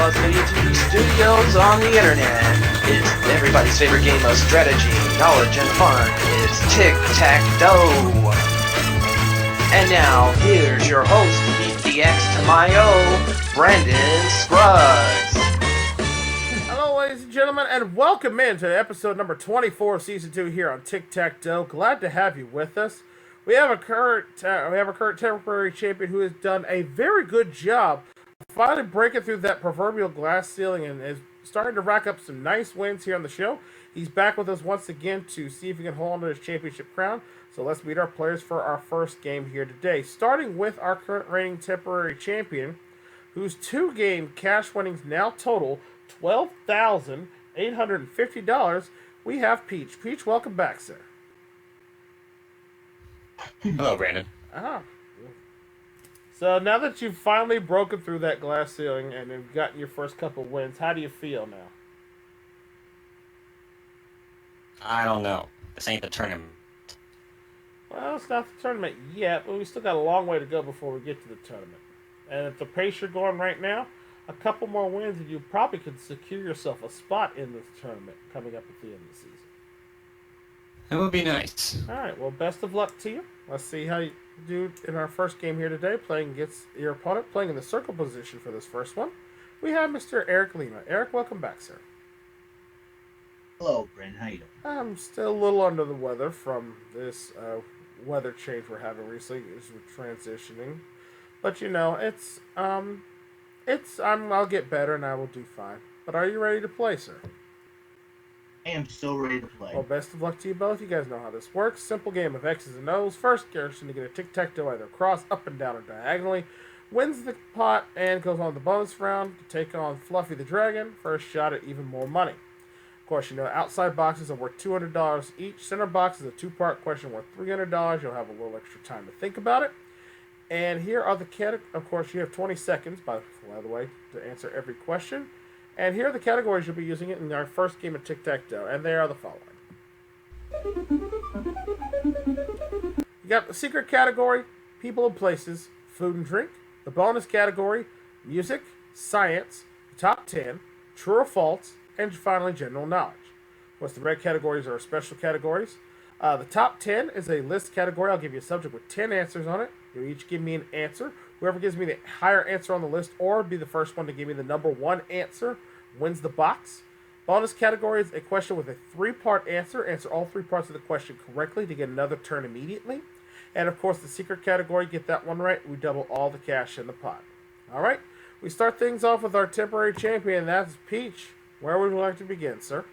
Los TV studios on the internet. It's everybody's favorite game of strategy, knowledge, and fun. It's Tic Tac Dough. And now, here's your host, Beat the X to my O, Brandon Scruggs. Hello, ladies and gentlemen, and welcome in to episode number 24 of season 2 here on Tic Tac Dough. Glad to have you with us. We have a current temporary champion who has done a very good job finally breaking through that proverbial glass ceiling and is starting to rack up some nice wins here on the show. He's back with us once again to see if he can hold on to his championship crown. So let's meet our players for our first game here today. Starting with our current reigning temporary champion, whose two-game cash winnings now total $12,850. We have Peach. Peach, welcome back, sir. Hello, Brandon. So now that you've finally broken through that glass ceiling and have gotten your first couple wins, how do you feel now? I don't know. This ain't the tournament. Well, it's not the tournament yet, but we still got a long way to go before we get to the tournament. And at the pace you're going right now, a couple more wins and you probably could secure yourself a spot in this tournament coming up at the end of the season. It would be nice. Alright, well, best of luck to you. Let's see how you do in our first game here today, playing against your opponent, playing in the circle position for this first one. We have Mr. Eric Lima. Eric, welcome back, sir. Hello, Brent. How you doing? I'm still a little under the weather from this weather change we're having recently as we're transitioning. But you know, I'll get better and I will do fine. But are you ready to play, sir? I am so ready to play. Well, best of luck to you both. You guys know how this works. Simple game of X's and O's. First person to get a tic-tac-toe either across, up and down, or diagonally wins the pot and goes on the bonus round to take on Fluffy the Dragon. First shot at even more money. Of course, you know, outside boxes are worth $200 each. Center box is a two-part question worth $300. You'll have a little extra time to think about it. And here are the categories. Of course, you have 20 seconds, by the way, to answer every question. And here are the categories you'll be using it in our first game of Tic-Tac-Dough. And they are the following. You got the secret category, people and places, food and drink. The bonus category, music, science, top 10, true or false, and finally, general knowledge. Of course, the red categories are special categories. The top 10 is a list category. I'll give you a subject with 10 answers on it. You'll each give me an answer. Whoever gives me the higher answer on the list or be the first one to give me the number one answer wins the box. Bonus category is a question with a three-part answer. Answer all three parts of the question correctly to get another turn immediately. And, of course, the secret category, get that one right, we double all the cash in the pot. All right? We start things off with our temporary champion. That's Peach. Where would you like to begin, sir?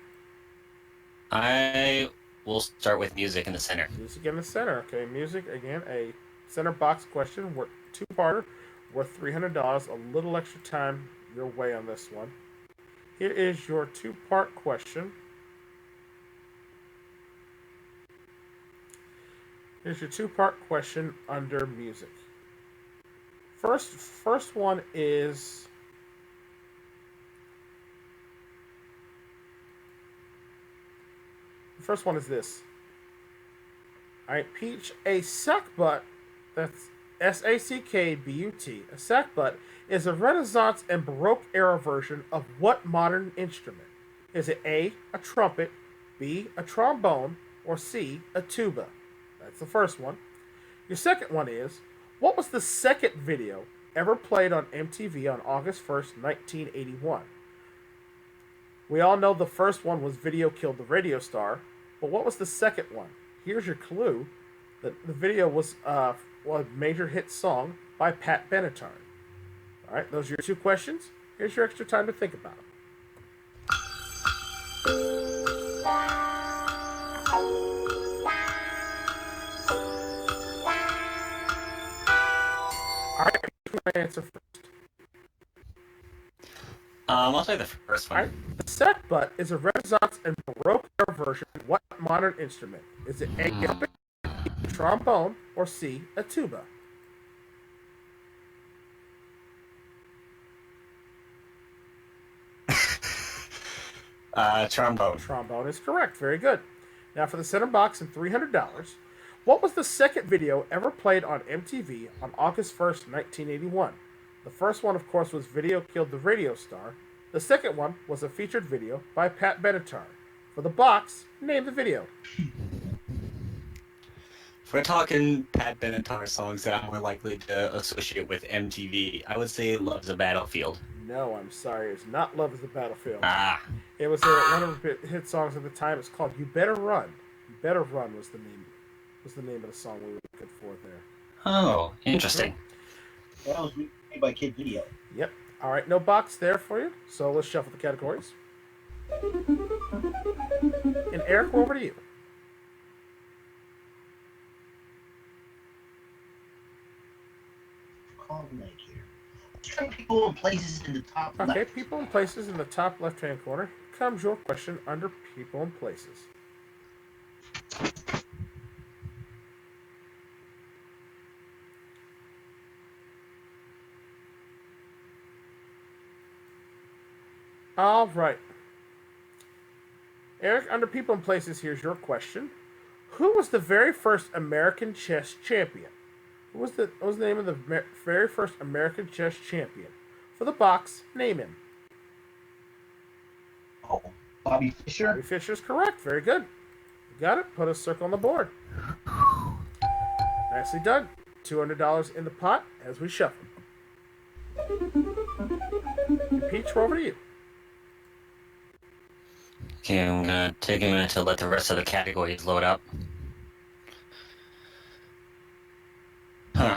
I will start with music in the center. Music in the center. Okay, music, again, a center box question, worth two-parter, worth $300. A little extra time your way on this one. Here is your two-part question. Here's your two-part question under music. First one is... The first one is this. Alright, Peach, a sackbut, that's S-A-C-K-B-U-T, a sackbut is a Renaissance and Baroque era version of what modern instrument? Is it A, a trumpet, B, a trombone, or C, a tuba? That's the first one. Your second one is, what was the second video ever played on MTV on August 1st, 1981? We all know the first one was Video Killed the Radio Star, but what was the second one? Here's your clue. The video was a major hit song by Pat Benatar. All right, those are your two questions. Here's your extra time to think about them. All right, my answer first. I'll say the first one. All right, the sackbut is a Renaissance and Baroque era version of what modern instrument? Is it A, a trumpet, B, a trombone, or C, a tuba? Trombone. Trombone is correct. Very good. Now for the center box and $300. What was the second video ever played on MTV on August 1st, 1981? The first one, of course, was Video Killed the Radio Star. The second one was a featured video by Pat Benatar. For the box, name the video. If we're talking Pat Benatar songs that I'm more likely to associate with MTV, I would say Love's a Battlefield. No, I'm sorry, it's not Love is the Battlefield. Ah. It was one of the hit songs at the time. It's called "You Better Run." "You Better Run" was the name. Was the name of the song we were looking for there. Oh, interesting. That was made by Kid Video. Yep. All right, no box there for you. So let's shuffle the categories. And Eric, we're over to you. Call the mic here. Let's try people and places in the top Okay, left. people and places in the top left-hand corner. Here comes your question under people and places. All right. Eric, under people and places, here's your question. Who was the very first American chess champion? What was the name of the very first American chess champion? For the box, name him. Oh, Bobby Fischer. Bobby Fischer's correct. Very good. You got it. Put a circle on the board. Nicely done. $200 in the pot as we shuffle. And Peach, we're over to you. Okay, I'm gonna take a minute to let the rest of the categories load up. Huh.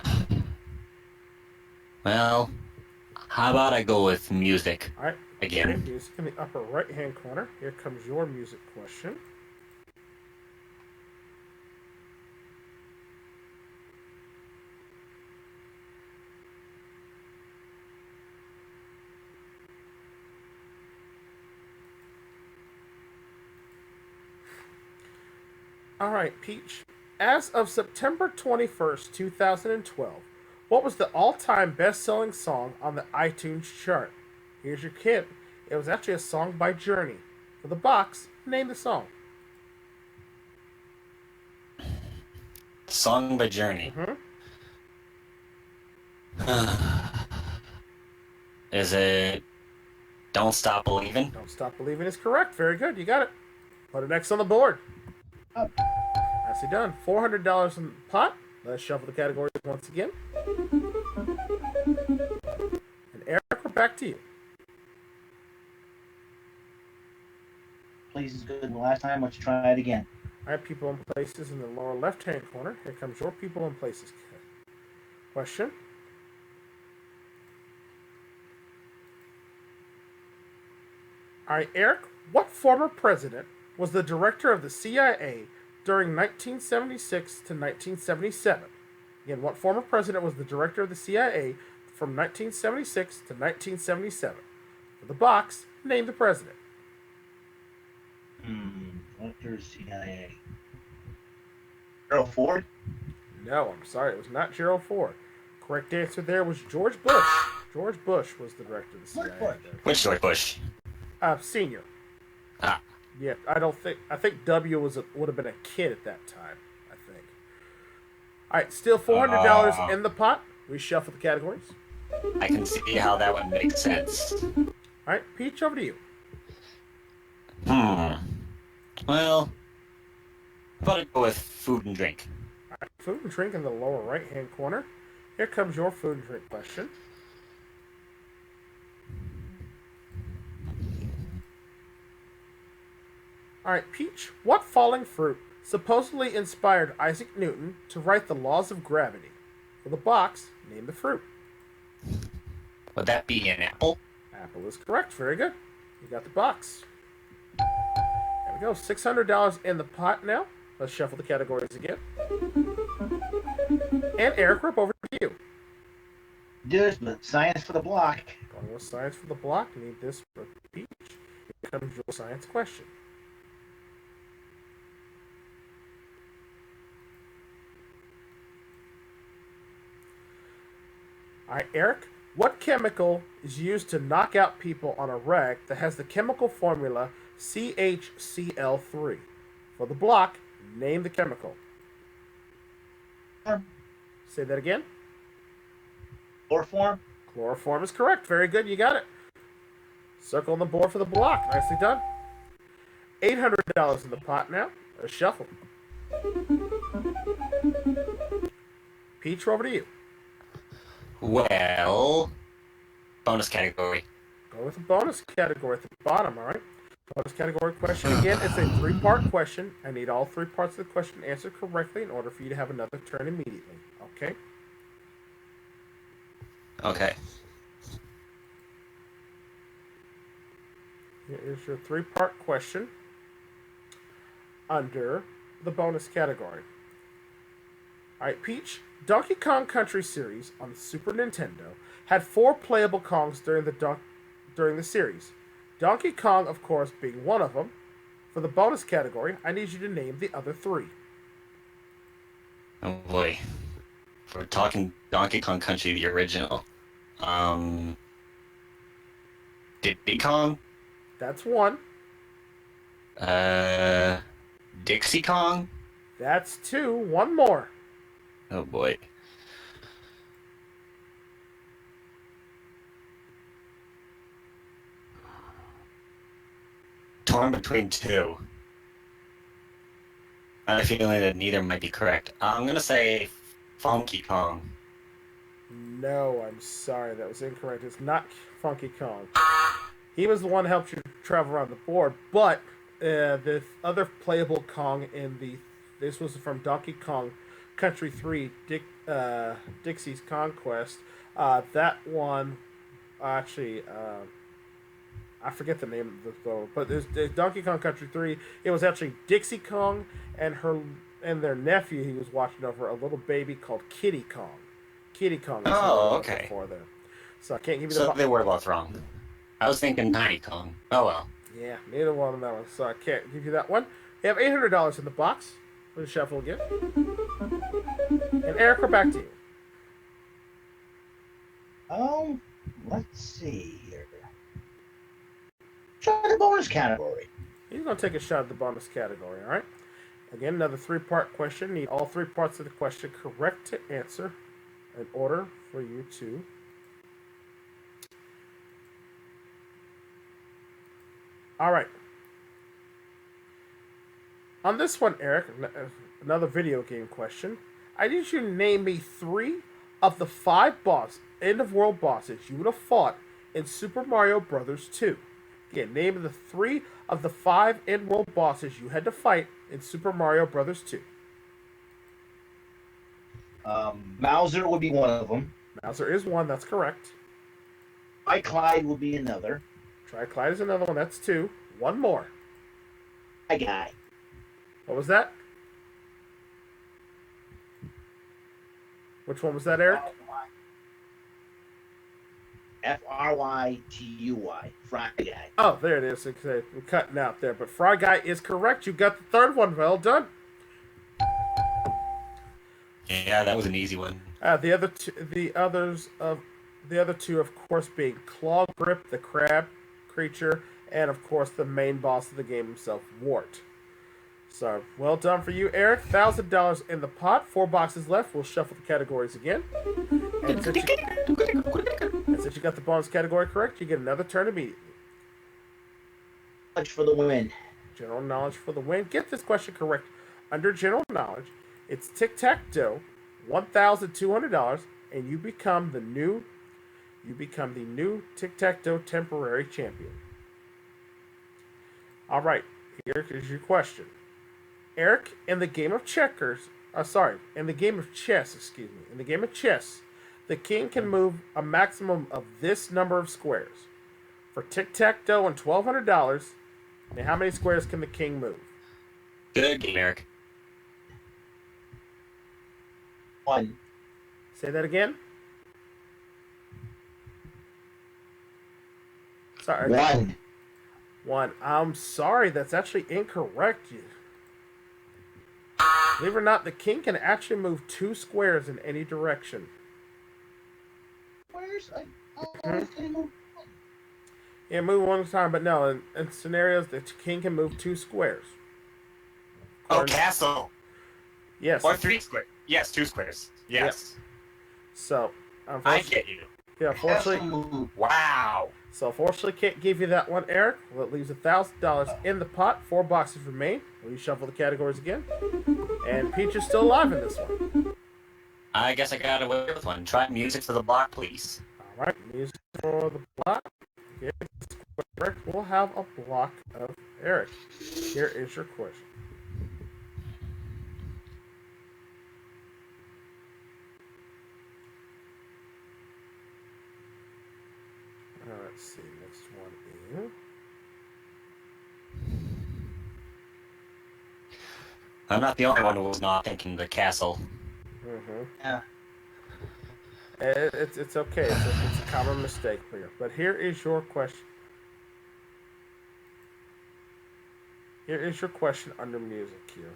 Well, how about I go with music All right. again? Music in the upper right-hand corner. Here comes your music question. All right, Peach. As of September 21st, 2012, what was the all-time best-selling song on the iTunes chart? Here's your hint. It was actually a song by Journey. For the box, name the song. Song by Journey. Is it Don't Stop Believing? Don't Stop Believing is correct. Very good. You got it. Put it next on the board. Nicely done. $400 in the pot. Let's shuffle the categories once again. And Eric, we're back to you. Place is good than the last time. Let's try it again. All right, people and places in the lower left-hand corner. Here comes your people and places question. All right, Eric, what former president was the director of the CIA during 1976 to 1977? Again, what former president was the director of the CIA from 1976 to 1977? For the box, name the president. Director CIA. Gerald Ford? No, I'm sorry, it was not Gerald Ford. Correct answer there was George Bush. George Bush was the director of the CIA. Which George Bush? Senior. Ah. Yeah, I think W would have been a kid at that time, I think. All right, still $400 in the pot. We shuffle the categories. I can see how that would make sense. All right, Peach, over to you. Well, how about I go with food and drink? All right, food and drink in the lower right-hand corner. Here comes your food and drink question. All right, Peach, what falling fruit supposedly inspired Isaac Newton to write the laws of gravity? For the box, name the fruit. Would that be an apple? Apple is correct. Very good. You got the box. There we go. $600 in the pot now. Let's shuffle the categories again. And Eric, we're over to you. This, but science for the block. Going with science for the block. Need this for Peach. Here comes your science question. All right, Eric, what chemical is used to knock out people on a rag that has the chemical formula CHCl3? For the block, name the chemical. Say that again. Chloroform? Chloroform is correct. Very good. You got it. Circle on the board for the block. Nicely done. $800 in the pot now. A shuffle. Peach, over to you. Well, bonus category. Go with the bonus category at the bottom, all right? Bonus category question. Again, it's a three-part question. I need all three parts of the question answered correctly in order for you to have another turn immediately. Okay? Okay. Here is your three-part question under the bonus category. All right, Peach. Donkey Kong Country series on the Super Nintendo had 4 playable Kongs during the series. Donkey Kong, of course, being one of them. For the bonus category, I need you to name the other 3. Oh boy. If we're talking Donkey Kong Country, the original. Diddy Kong? That's 1. Dixie Kong? That's 2. 1 more. Oh boy. Torn between 2. I have a feeling that neither might be correct. I'm gonna say Funky Kong. No, I'm sorry. That was incorrect. It's not Funky Kong. He was the one that helped you travel around the board, but the other playable Kong this was from Donkey Kong Country 3, Dixie's Conquest. That one, actually, I forget the name of the though, but there's Donkey Kong Country 3. It was actually Dixie Kong and their nephew he was watching over, a little baby called Kitty Kong. Kitty Kong. Oh, okay. Before there. So I can't give you So the. they were both wrong. I was thinking Tiny Kong. Oh well. Yeah, neither one of that one. So I can't give you that one. You have $800 in the box. Let's shuffle again. And Eric, we're back to you. Let's see here. Try the bonus category. He's going to take a shot at the bonus category, all right? Again, another three-part question. Need all 3 parts of the question correct to answer in order for you to all right. On this one, Eric, another video game question. I need you to name me 3 of the 5 end-of-world bosses you would have fought in Super Mario Bros. 2. Again, name the 3 of the 5 end-world bosses you had to fight in Super Mario Bros. 2. Mauser would be one of them. Mauser is one, that's correct. Clyde would be another. Clyde is another one, that's 2. 1 more. My guy. What was that? Which one was that, Eric? Frytuy. Fry Guy. Oh, there it is. We're cutting out there. But Fry Guy is correct. You got the 3rd one. Well done. Yeah, that was an easy one. The other two, of course, being Claw Grip, the crab creature, and of course the main boss of the game himself, Wart. So, well done for you, Eric. $1,000 in the pot. 4 boxes left. We'll shuffle the categories again. And since you got the bonus category correct, you get another turn immediately. Much for the win. General knowledge for the win. Get this question correct. Under general knowledge, it's Tic Tac Dough, $1,200, and you become the new Tic Tac Dough temporary champion. All right, here is your question. Eric, in the game of chess, in the game of chess, the king can move a maximum of this number of squares. For Tic Tac Dough and $1,200, now how many squares can the king move? Good game, Eric. 1. Say that again. Sorry. 1. 1. I'm sorry, that's actually incorrect. Believe it or not, the king can actually move 2 squares in any direction. Where's I move? Yeah, move one at a time, but no, in scenarios, the king can move 2 squares. Oh, castle. Yes. Or 3 squares. Yes, 2 squares. Yes. So, I get you. Yeah, fortunately. Absolutely. Wow. So fortunately, can't give you that one, Eric. Well, it leaves $1,000 in the pot. 4 boxes remain. Will you shuffle the categories again? And Peach is still alive in this one. I guess I got away with one. Try music for the block, please. All right, music for the block. Okay, Eric will have a block of Eric. Here is your question. Let's see. Next one is. I'm not the only one who was not thinking the castle. Mm-hmm. Yeah. It's okay. It's a common mistake here. But here is your question. Here is your question under music here.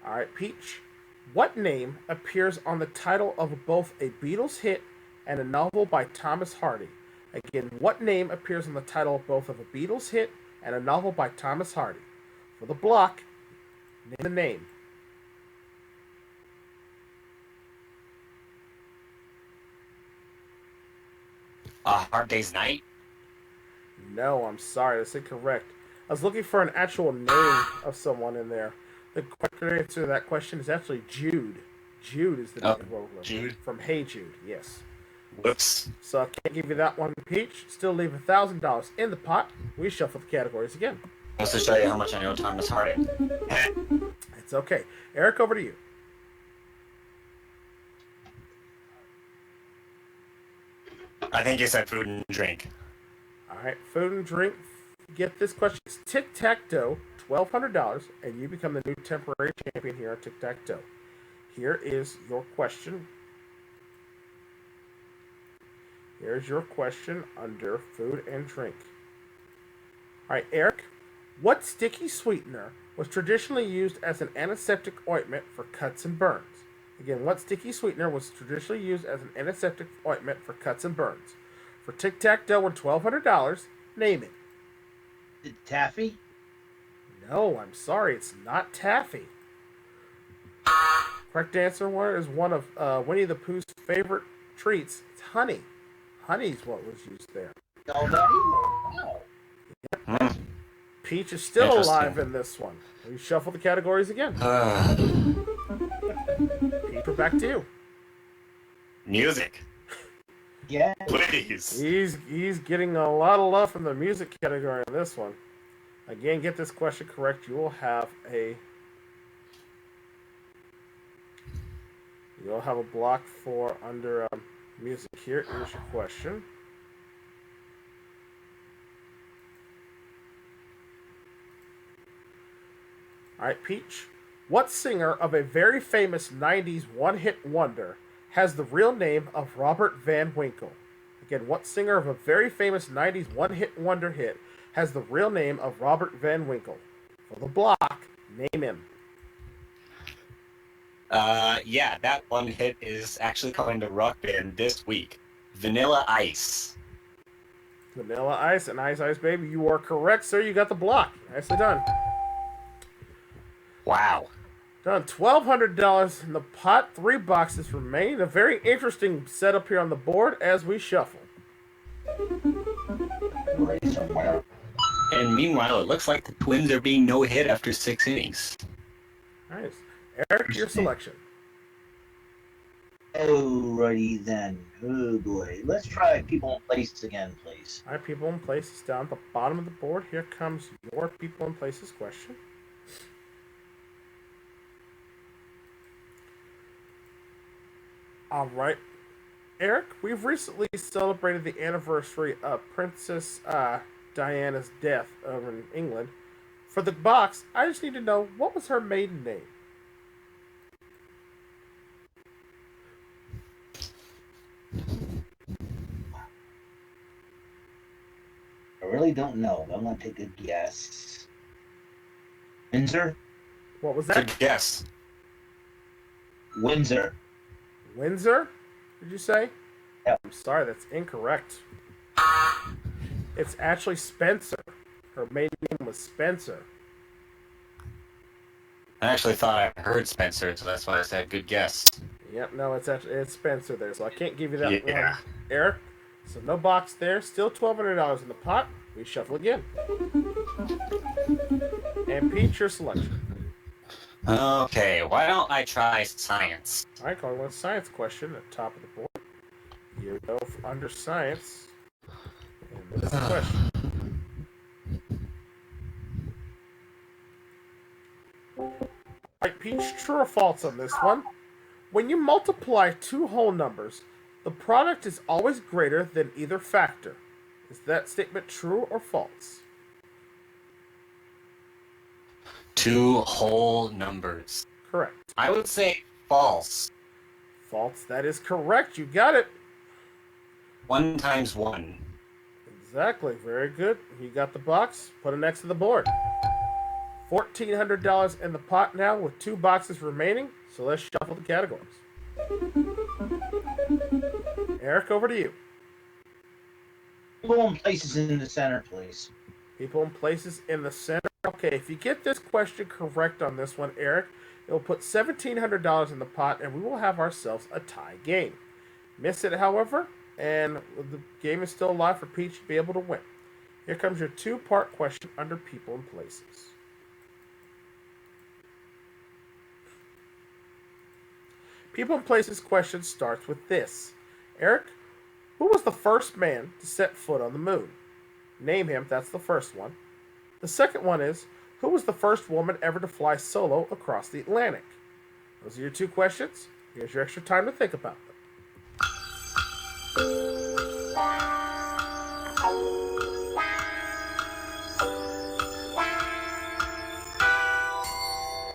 All right, Peach. What name appears on the title of both a Beatles hit and a novel by Thomas Hardy? Again, what name appears on the title of both of a Beatles hit and a novel by Thomas Hardy? For the block, name the name. A Hard Day's Night? No, I'm sorry, that's incorrect. I was looking for an actual name of someone in there. The correct answer to that question is actually Jude. Jude is the name of Rover. Jude? From Hey Jude, yes. Whoops. So I can't give you that one, Peach. Still leave $1,000 in the pot. We shuffle the categories again. Just to show you how much I know Thomas Hardy. It's okay. Eric, over to you. I think you said food and drink. All right, food and drink. Get this question. It's Tic Tac Dough, $1,200, and you become the new temporary champion here at Tic Tac Dough. Here is your question. Here's your question under food and drink. All right, Eric. What sticky sweetener was traditionally used as an antiseptic ointment for cuts and burns? Again, what sticky sweetener was traditionally used as an antiseptic ointment for cuts and burns? For Tic Tac Dough and $1,200, name it. Is it taffy? No, I'm sorry, it's not taffy. Correct answer is one of Winnie the Pooh's favorite treats. It's honey. Honey's what was used there. Wow. Peach is still Interesting. alive in this one. We shuffle the categories again. Peach, we're back to you. Music. Yeah. Please. He's getting a lot of love from the music category in this one. Again, get this question correct. You'll have a block for under music. Here is your question. All right, Peach. What singer of a very famous 90s one-hit wonder has the real name of Robert Van Winkle? Again, what singer of a very famous 90s one-hit wonder hit has the real name of Robert Van Winkle? For the block, name him. Yeah, that one hit is actually coming to Rock Band this week. Vanilla Ice. Vanilla Ice and Ice Ice Baby. You are correct, sir. You got the block. Nicely done. Wow. Done. $1,200 in the pot. 3 boxes remain. A very interesting setup here on the board as we shuffle. Somewhere. And meanwhile, it looks like the Twins are being no-hit after 6 innings. Nice. Eric, your selection. Alrighty then. Oh boy. Let's try people in place again, please. All right, people in places down at the bottom of the board. Here comes your people in places question. All right, Eric, we've recently celebrated the anniversary of Princess Diana's death over in England. For the box, I just need to know, what was her maiden name? I really don't know. I'm gonna take a guess. Windsor? What was Good that? guess. Windsor. Windsor, did you say? Yep. I'm sorry, that's incorrect. It's actually Spencer. Her maiden name was Spencer. I actually thought I heard Spencer, so that's why I said good guess. Yep, no, it's Spencer there, so I can't give you that Yeah. one, Eric. So no box there. Still $1,200 in the pot. We shuffle again. And Pete, your selection. Okay, why don't I try science? All right, calling one science question at the top of the board. You go under science. And this question. Alright, Peach, true or false on this one? When you multiply two whole numbers, the product is always greater than either factor. Is that statement true or false? Two whole numbers. Correct. I would say false. False. That is correct. You got it. 1 times 1. Exactly. Very good. You got the box. Put it next to the board. $1,400 in the pot now with 2 boxes remaining. So let's shuffle the categories. Eric, over to you. People and places in the center, please. People and places in the center. Okay, if you get this question correct on this one, Eric, it'll put $1,700 in the pot and we will have ourselves a tie game. Miss it, however, and the game is still alive for Peach to be able to win. Here comes your 2-part question under people and places. People and places question starts with this. Eric, who was the first man to set foot on the moon? Name him, that's the first one. The second one is, who was the first woman ever to fly solo across the Atlantic? Those are your 2 questions. Here's your extra time to think about them.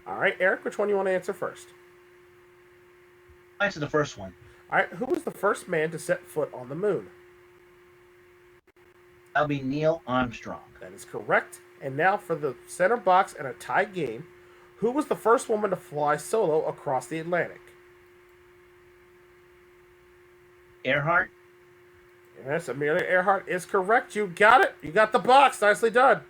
All right, Eric, which one do you want to answer first? Answer the first one. All right, who was the first man to set foot on the moon? That'll be Neil Armstrong. That is correct. And now for the center box and a tie game, who was the first woman to fly solo across the Atlantic? Earhart. Yes, Amelia Earhart is correct. You got it. You got the box. Nicely done.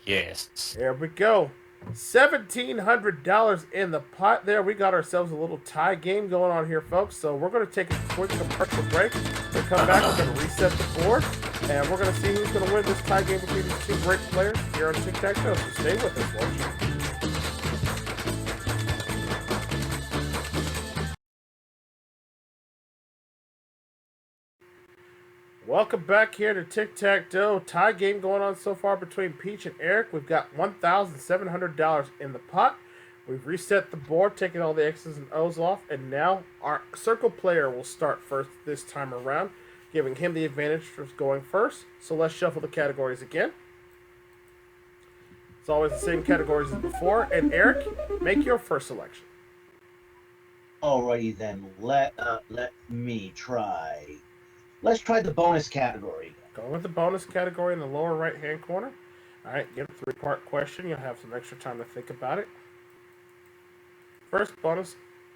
Yes. There we go. $1,700 in the pot there. We got ourselves a little tie game going on here, folks. So we're going to take a quick commercial break. We'll come back. We're going to reset the board. And we're going to see who's going to win this tie game between these 2 great players here on Tic Tac Dough. So stay with us, won't you? Welcome back here to Tic Tac Dough. Tie game going on so far between Peach and Eric. We've got $1,700 in the pot. We've reset the board, taking all the X's and O's off, and now our circle player will start first this time around, giving him the advantage for going first. So let's shuffle the categories again. It's always the same categories as before. And Eric, make your first selection. Alrighty then, let me try. Let's try the bonus category. Going with the bonus category in the lower right-hand corner. All right, get a 3-part question. You'll have some extra time to think about it. First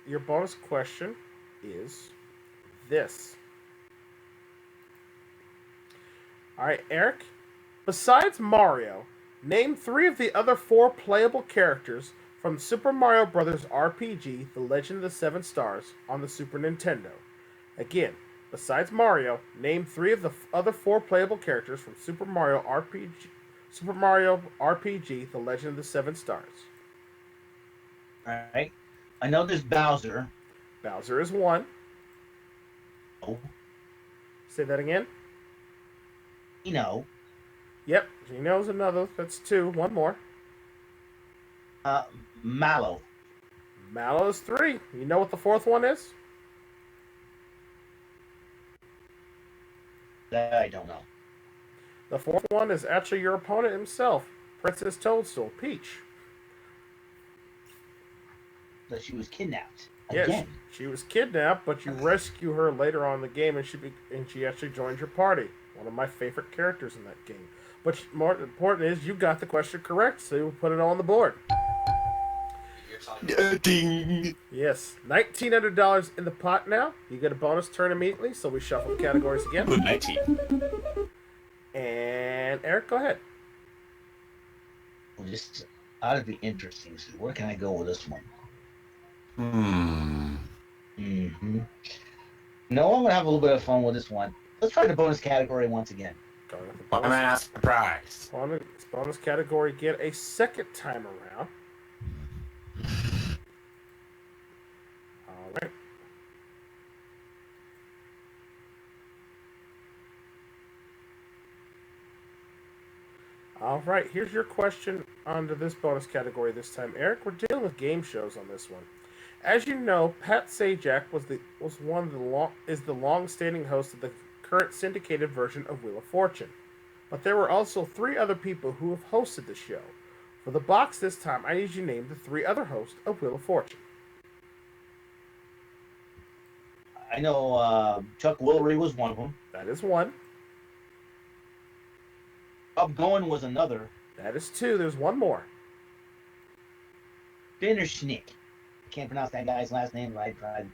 your bonus question is this. All right, Eric. Besides Mario, name 3 of the other 4 playable characters from Super Mario Bros. RPG: The Legend of the Seven Stars on the Super Nintendo. Again, besides Mario, name 3 of the other 4 playable characters from Super Mario RPG: The Legend of the Seven Stars. Alright. I know there's Bowser. Bowser is 1. Oh. Say that again. Gino. Yep, Gino's another. That's 2. 1 more. Mallow. Mallow is 3. You know what the 4th one is? That I don't know. The 4th one is actually your opponent himself, Princess Toadstool, Peach. That she was kidnapped. Yes, Again. she was kidnapped, but you rescue her later on in the game, and she actually joins your party. One of my favorite characters in that game. But more important is you got the question correct, so you put it on the board. Ding! Yes, $1,900 in the pot now. You get a bonus turn immediately, so we shuffle the categories again. Ooh, 19. And Eric, go ahead. We'll just That'd be interesting. So where can I go with this one? Hmm. Mm-hmm. No, I'm gonna have a little bit of fun with this one. Let's try the bonus category once again. Going with the Why am bonus, I not surprised? bonus category again a second time around. All right. All right, here's your question under this bonus category this time, Eric. We're dealing with game shows on this one. As you know, Pat Sajak is the long-standing host of the current syndicated version of Wheel of Fortune. But there were also three other people who have hosted the show. For the box this time, I need you to name the three other hosts of Wheel of Fortune. I know Chuck Woolery was one of them. That is one. Bob Goen was another. That is two. There's one more. Schnick. I can't pronounce that guy's last name, but I tried.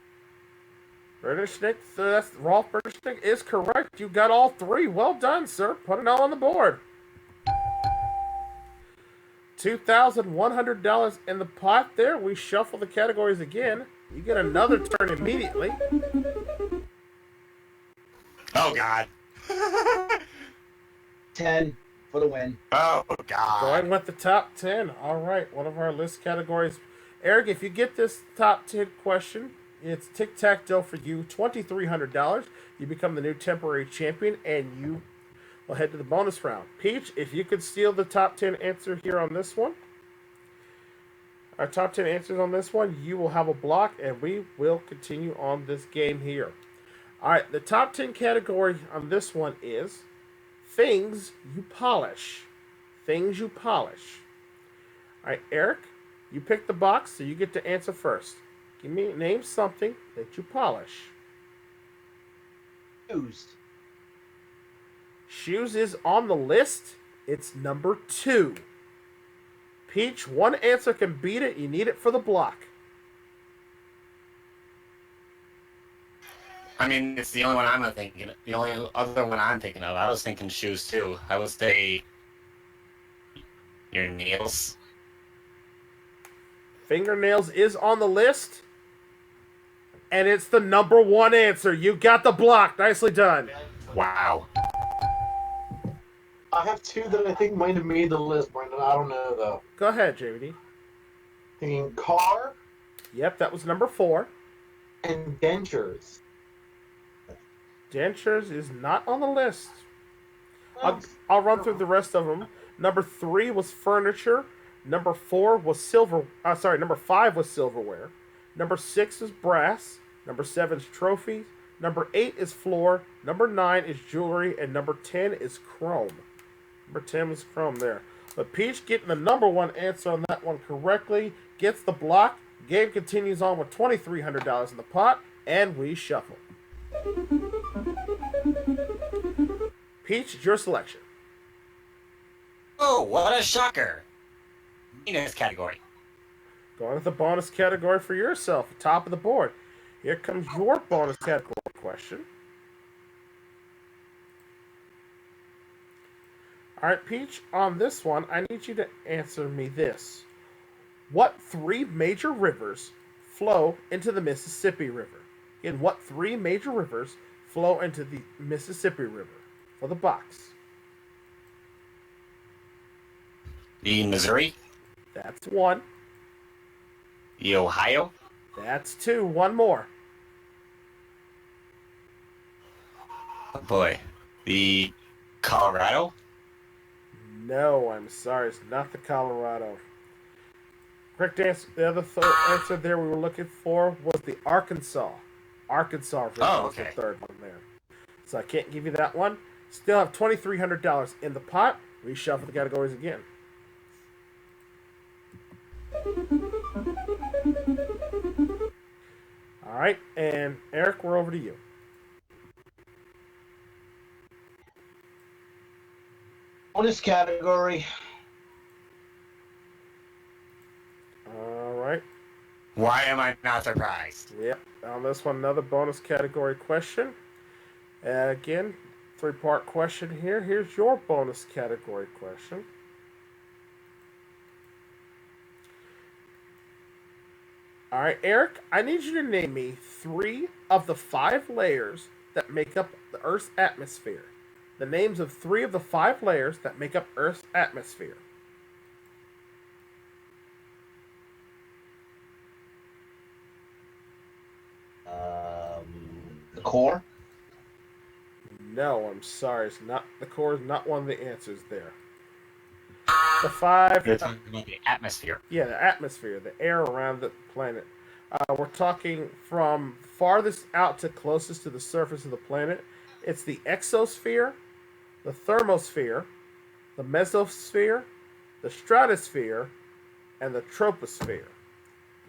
Bernischnick, so that's Rolf Bernischnick is correct. You got all three. Well done, sir. Put it all on the board. $2,100 in the pot there. We shuffle the categories again. You get another turn immediately. Oh God. 10 for the win. Oh God. Going with the top 10. All right, one of our list categories. Eric, if you get this top 10 question, it's Tic Tac Dough for you. $2,300. You become the new temporary champion, and you will head to the bonus round. Peach, if you could steal the top 10 answer here on this one, our top 10 answers on this one, you will have a block, and we will continue on this game here. All right, the top 10 category on this one is things you polish. Things you polish. All right, Eric, you pick the box, so you get to answer first. Name something that you polish. Shoes. Shoes is on the list. It's number 2. Peach, one answer can beat it. You need it for the block. I mean, it's the only one I'm thinking. The only other one I'm thinking of. I was thinking shoes too. I would say your nails. Fingernails is on the list. And it's the number 1 answer. You got the block. Nicely done. Wow. I have two that I think might have made the list, Brendan. I don't know, though. Go ahead, JVD. Thinking car Yep, that was number 4. and dentures. Dentures is not on the list. I'll run through the rest of them. Number 3 was furniture. Number 4 was Number 5 was silverware. Number 6 is brass. Number 7 is trophies. Number 8 is floor. Number 9 is jewelry. And number 10 is chrome. Number 10 is chrome there. But Peach getting the number 1 answer on that one correctly gets the block. Game continues on with $2,300 in the pot. And we shuffle. Peach, it's your selection. Oh, what a shocker! Penis category. Going with the bonus category for yourself, top of the board. Here comes your bonus category question. All right, Peach, on this one, I need you to answer me this. What 3 major rivers flow into the Mississippi River? Again, what 3 major rivers flow into the Mississippi River? For the box. The Missouri. That's 1. The Ohio. That's 2. One more. Oh boy. The Colorado. No, I'm sorry. It's not the Colorado. Correct answer. The other answer there we were looking for was the Arkansas. Arkansas River was the third one there. So I can't give you that one. Still have $2,300 in the pot. Reshuffle the categories again. All right, and Eric, we're over to you. Bonus category. All right. Why am I not surprised? Yep. On this one, another bonus category question. Again, 3-part question here. Here's your bonus category question. All right, Eric, I need you to name me 3 of the 5 layers that make up the Earth's atmosphere. The names of 3 of the 5 layers that make up Earth's atmosphere. The core. No, I'm sorry. It's not the core. Is not one of the answers there. The five. You're talking about the atmosphere. Yeah, the atmosphere, the air around the planet. We're talking from farthest out to closest to the surface of the planet. It's the exosphere, the thermosphere, the mesosphere, the stratosphere, and the troposphere.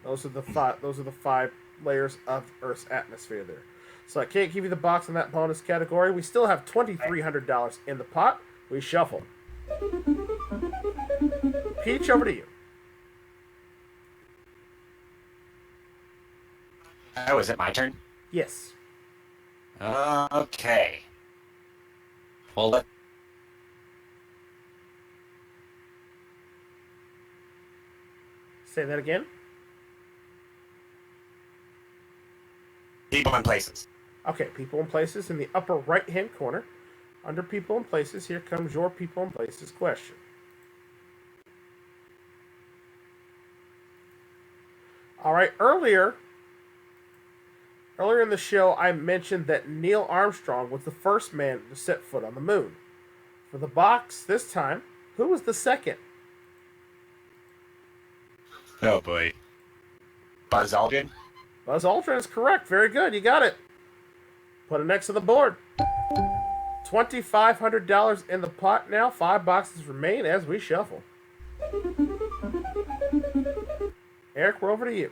Those are the five. Those are the 5 layers of Earth's atmosphere there. So I can't give you the box in that bonus category. We still have $2,300 in the pot. We shuffle. Peach, over to you. Oh, is it my turn? Yes. Okay. Well, let Say that again. people and places. Okay, people and places in the upper right-hand corner. Under people and places, here comes your people and places question. All right, earlier in the show, I mentioned that Neil Armstrong was the first man to set foot on the moon. For the box this time, who was the second? Oh boy. Buzz Aldrin? Buzz Aldrin is correct. Very good. You got it. Put it next to the board. $2,500 in the pot now. 5 boxes remain as we shuffle. Eric, we're over to you.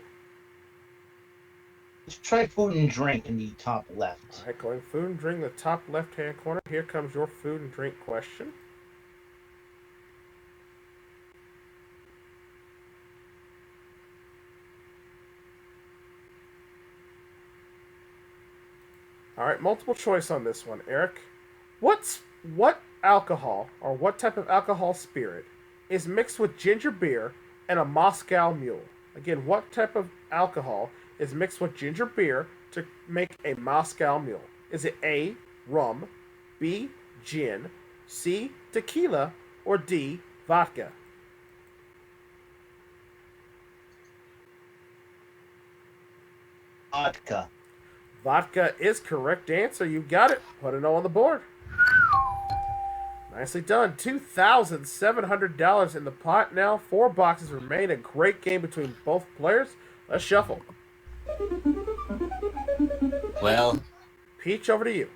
Let's try food and drink in the top left. All right, going food and drink in the top left-hand corner. Here comes your food and drink question. All right, multiple choice on this one, Eric. What alcohol or what type of alcohol spirit is mixed with ginger beer and a Moscow Mule? Again, what type of alcohol is mixed with ginger beer to make a Moscow Mule? Is it A, rum, B, gin, C, tequila, or D, vodka? Vodka. Vodka is correct answer. You got it. Put an O on the board. Nicely done. $2,700 in the pot now. 4 boxes remain. A great game between both players. Let's shuffle. Well, Peach, over to you.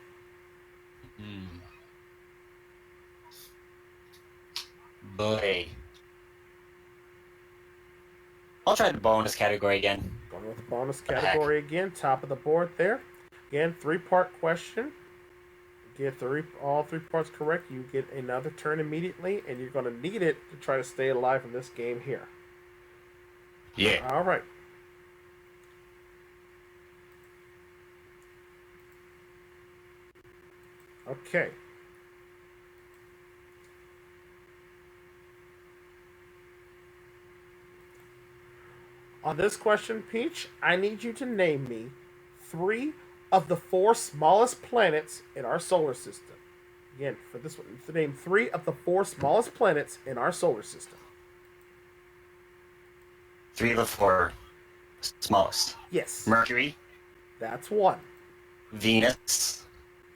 boy. I'll try the bonus category again. Going with the bonus category again. Top of the board there. Again, 3-part question. Get all 3 parts correct, you get another turn immediately, and you're going to need it to try to stay alive in this game here. Yeah. All right. Okay. On this question, Peach, I need you to name me 3 of the 4 smallest planets in our solar system. Again, for this one, to name 3 of the 4 smallest planets in our solar system. 3 of the 4 smallest. Yes. Mercury, That's 1. Venus,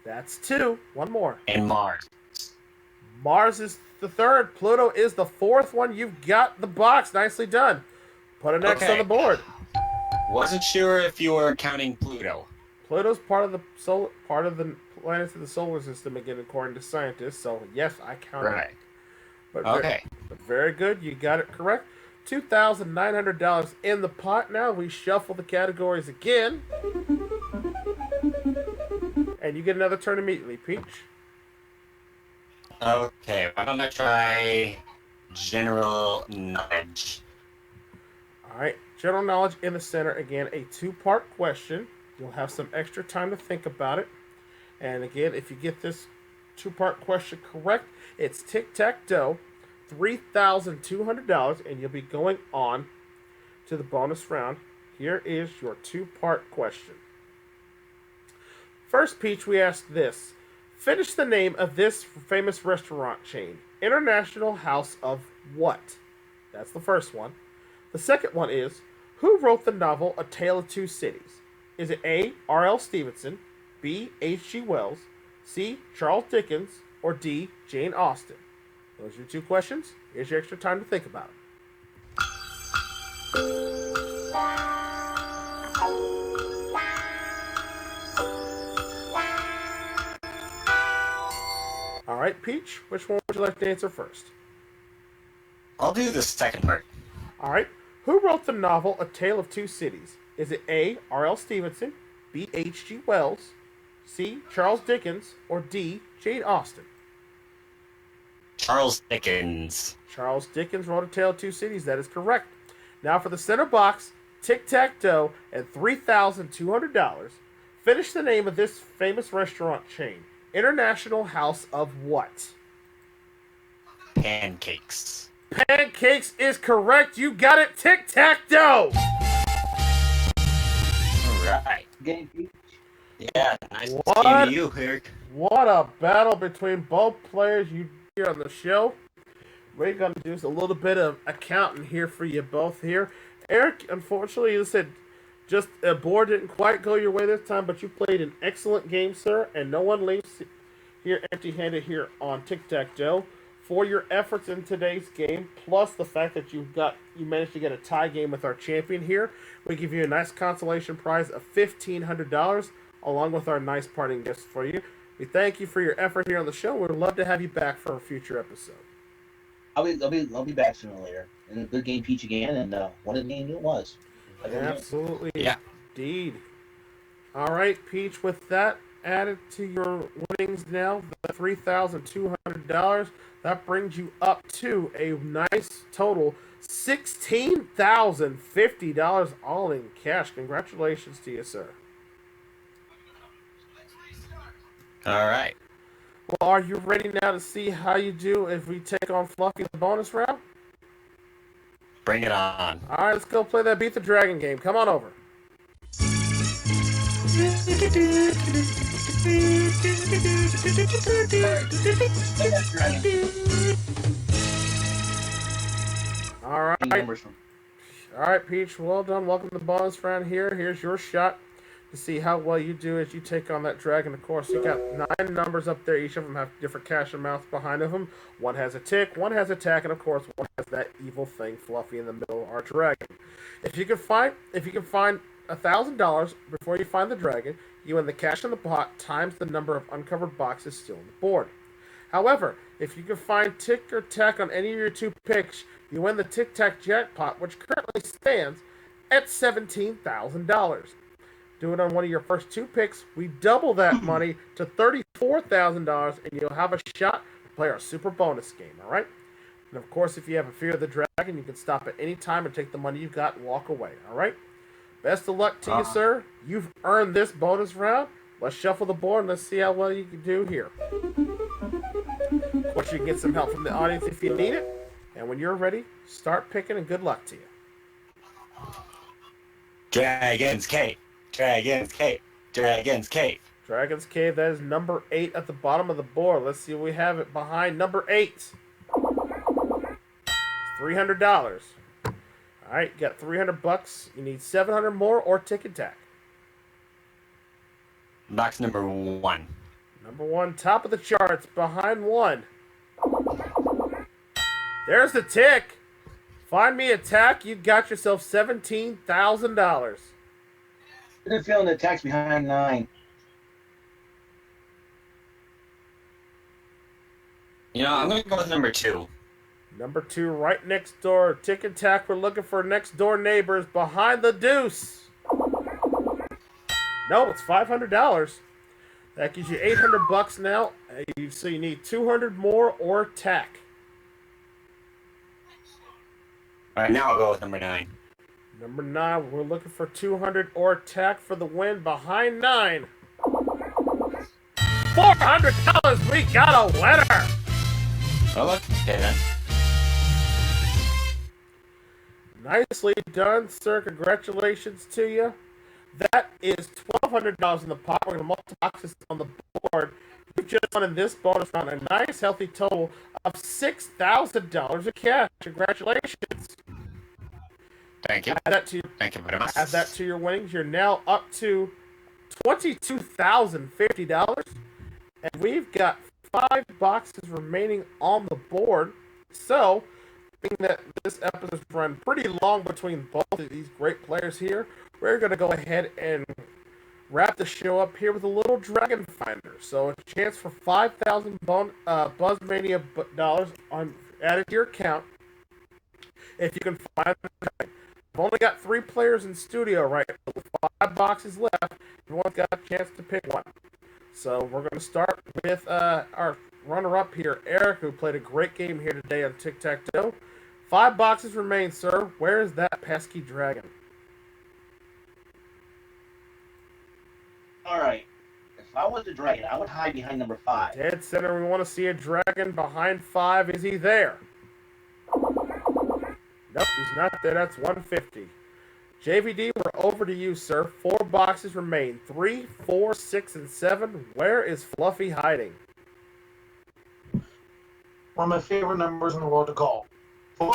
That's 2. 1 more. and Mars. Mars is the 3rd. Pluto is the 4th one. You've got the box. Nicely done. Put it next on Okay. the board. Wasn't sure if you were counting Pluto. Pluto's part of the planets of the solar system again, according to scientists. So yes, I count Right. it. But Okay. but very good. You got it correct. $2,900 in the pot. Now we shuffle the categories again, and you get another turn immediately, Peach. Okay, why don't I try general knowledge? All right, general knowledge in the center again. A 2-part question. You'll have some extra time to think about it. And again, if you get this 2-part question correct, it's Tic Tac Dough, $3,200, and you'll be going on to the bonus round Here is your two-part question. First, Peach, we asked this. Finish the name of this famous restaurant chain. International House of what? That's the first one. The second one is, who wrote the novel A Tale of Two Cities? Is it A. R.L. Stevenson, B. H.G. Wells, C. Charles Dickens, or D. Jane Austen? Those are your two questions. Here's your extra time to think about them. All right, Peach, which one would you like to answer first? I'll do the second part. All right, who wrote the novel A Tale of Two Cities? Is it A. R.L. Stevenson, B. H.G. Wells, C. Charles Dickens, or D. Jane Austen? Charles Dickens. Charles Dickens wrote A Tale of Two Cities. That is correct. Now for the center box, Tic Tac Dough, and $3,200. Finish the name of this famous restaurant chain. International House of what? Pancakes. Pancakes is correct. You got it. Tic Tac Dough. Alright. Game Peach. Yeah, nice What? to see you, Eric. What a battle between both players you here on the show. We're going to do a little bit of accounting here for you both here. Eric, unfortunately, you said just a board didn't quite go your way this time, but you played an excellent game, sir, and no one leaves here empty-handed here on Tic Tac Dough. For your efforts in today's game, plus the fact that you managed to get a tie game with our champion here, we give you a nice consolation prize of $1,500, along with our nice parting gifts for you. We thank you for your effort here on the show. We'd love to have you back for a future episode. I'll be back sooner or later. And a good game, Peach again, and what a game it was. Absolutely, Yeah. indeed. All right, Peach. With that added to your winnings now, the $3,200. That brings you up to a nice total $16,050 all in cash. Congratulations to you, sir. Alright. Well, are you ready now to see how you do if we take on Fluffy in the bonus round? Bring it on. All right, let's go play that Beat the Dragon game. Come on over. All right, Peach. Well done. Welcome to the bonus round here. Here's your shot to see how well you do as you take on that dragon. Of course, you got 9 numbers up there. Each of them have different cash amounts behind of them. One has a tick, one has attack, and of course, one has that evil thing, Fluffy, in the middle, our dragon. If you can find $1,000 before you find the dragon, you win the cash in the pot times the number of uncovered boxes still on the board. However, if you can find tick or tack on any of your 2 picks, you win the Tic Tac jackpot, which currently stands at $17,000. Do it on one of your first 2 picks. We double that money to $34,000, and you'll have a shot to play our super bonus game. All right. And of course, if you have a fear of the dragon, you can stop at any time and take the money you've got and walk away. All right. Best of luck to you, sir. You've earned this bonus round. Let's shuffle the board and let's see how well you can do here. Of course, you can get some help from the audience if you need it. And when you're ready, start picking, and good luck to you. Dragon's Cave. Dragon's Cave. Dragon's Cave. Dragon's Cave, that is number 8 at the bottom of the board. Let's see what we have it behind number 8. $300. All right, you got $300. You need 700 more or tick and tack. Box number 1. Number 1, top of the charts, behind 1. There's the tick. Find me a tack, you got yourself $17,000. I have a feeling the attack's behind 9. You know, I'm going to go with number 2. Number 2, right next door. Tick and tack, we're looking for next door neighbors behind the deuce. No, it's $500. That gives you $800 now. So you need 200 more or tack. Alright, now I'll go with number 9. Number 9, we're looking for 200 or tack for the win behind 9. $400, we got a winner. Oh, look. Okay, then. Nicely done, sir. Congratulations to you. That is $1,200 in the pot. We're going to multiply boxes on the board. You just won in this bonus round a nice, healthy total of $6,000 of cash. Congratulations. Thank you. Thank you very much. Add that to your winnings. You're now up to $22,050. And we've got 5 boxes remaining on the board. So, being that this episode's run pretty long between both of these great players here, we're going to go ahead and wrap the show up here with a little Dragon Finder. So a chance for 5,000 Buzzmania dollars added to your account if you can find the dragon. I've only got 3 players in studio right now with 5 boxes left. Everyone's got a chance to pick one. So we're going to start with our runner-up here, Eric, who played a great game here today on Tic Tac Dough. 5 boxes remain, sir. Where is that pesky dragon? Alright. If I was a dragon, I would hide behind number 5. Dead center, we want to see a dragon behind 5. Is he there? Nope, he's not there. That's 150. JVD, we're over to you, sir. 4 boxes remain. 3, 4, 6, and 7. Where is Fluffy hiding? One of my favorite numbers in the world to call. 4!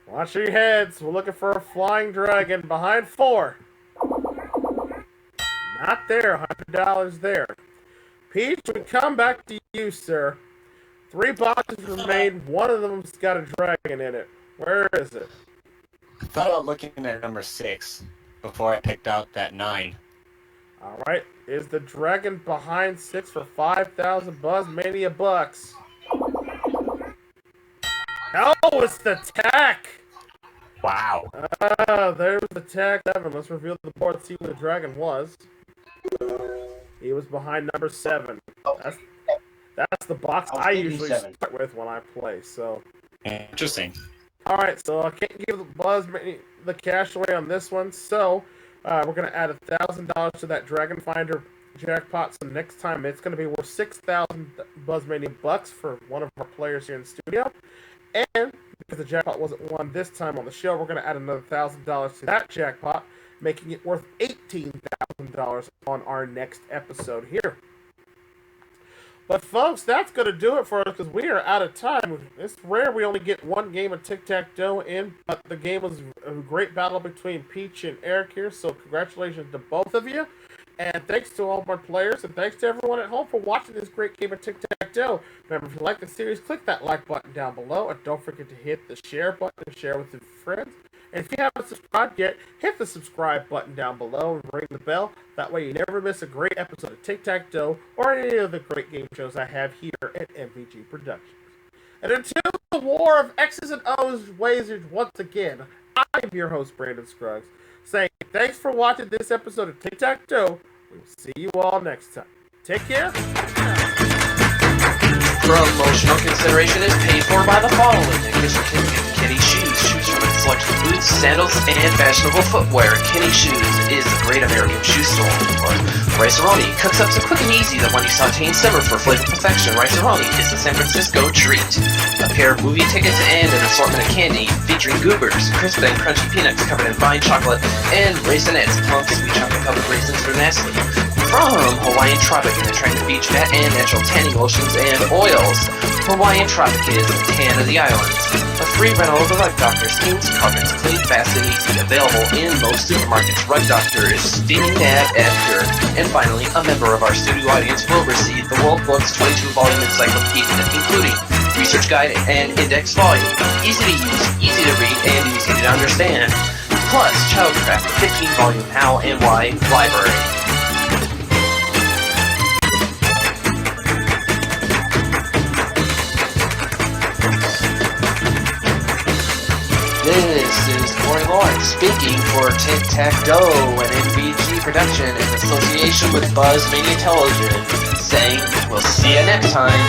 Watch your heads. We're looking for a flying dragon behind 4. Not there. $100 there. Peach, we come back to you, sir. 3 boxes remain. One of them's got a dragon in it. Where is it? I thought about looking at number 6 before I picked out that 9. Alright. Is the dragon behind 6 for 5,000 Buzzmania bucks? No, it's the tack! Wow. There's the tack 7. Let's reveal the board and see where the dragon was. He was behind number 7. That's the box I usually start with when I play, so. Interesting. Alright, so I can't give the cash away on this one, so we're going to add $1,000 to that Dragon Finder jackpot, so next time it's going to be worth 6,000 Buzzmania bucks for one of our players here in the studio. And because the jackpot wasn't won this time on the show, we're going to add another $1,000 to that jackpot, making it worth $18,000 on our next episode here. But folks, that's going to do it for us because we are out of time. It's rare we only get one game of Tic Tac Dough in, but the game was a great battle between Peach and Eric here, so congratulations to both of you. And thanks to all of our players, and thanks to everyone at home for watching this great game of Tic Tac Dough. Remember, if you like the series, click that like button down below, and don't forget to hit the share button and share with your friends. And if you haven't subscribed yet, hit the subscribe button down below and ring the bell. That way you never miss a great episode of Tic Tac Dough or any of the great game shows I have here at MVG Productions. And until the war of X's and O's wages once again, I'm your host, Brandon Scruggs, saying thanks for watching this episode of Tic Tac Dough. We will see you all next time. Take care. Promotional consideration is paid for by the following. Kitty Shoes. Shoes from a selection of boots, sandals, and fashionable footwear. Kitty Shoes is a great American shoe store. Rice-A-Roni cooks up so quick and easy that when you saute and simmer for flavor perfection, Rice-A-Roni is a San Francisco treat. A pair of movie tickets and an assortment of candy featuring goobers, crisp and crunchy peanuts covered in fine chocolate, and Raisinets, plump sweet chocolate covered raisins for Nestle. From Hawaiian Tropic, an attractive beach mat and natural tanning lotions and oils. Hawaiian Tropic is the tan of the islands. A free rental of the Rug Doctor steams carpets, clean, fast, and easy. Available in most supermarkets. Rug Doctor is steaming dab at pure. And finally, a member of our studio audience will receive the World Books 22-volume encyclopedia, including research guide and index volume. Easy to use, easy to read, and easy to understand. Plus, Childcraft, 15-volume How and Why library. This is Corey Lawrence speaking for Tic Tac Dough, an MVG production in association with Buzzmania Television, saying we'll see you next time.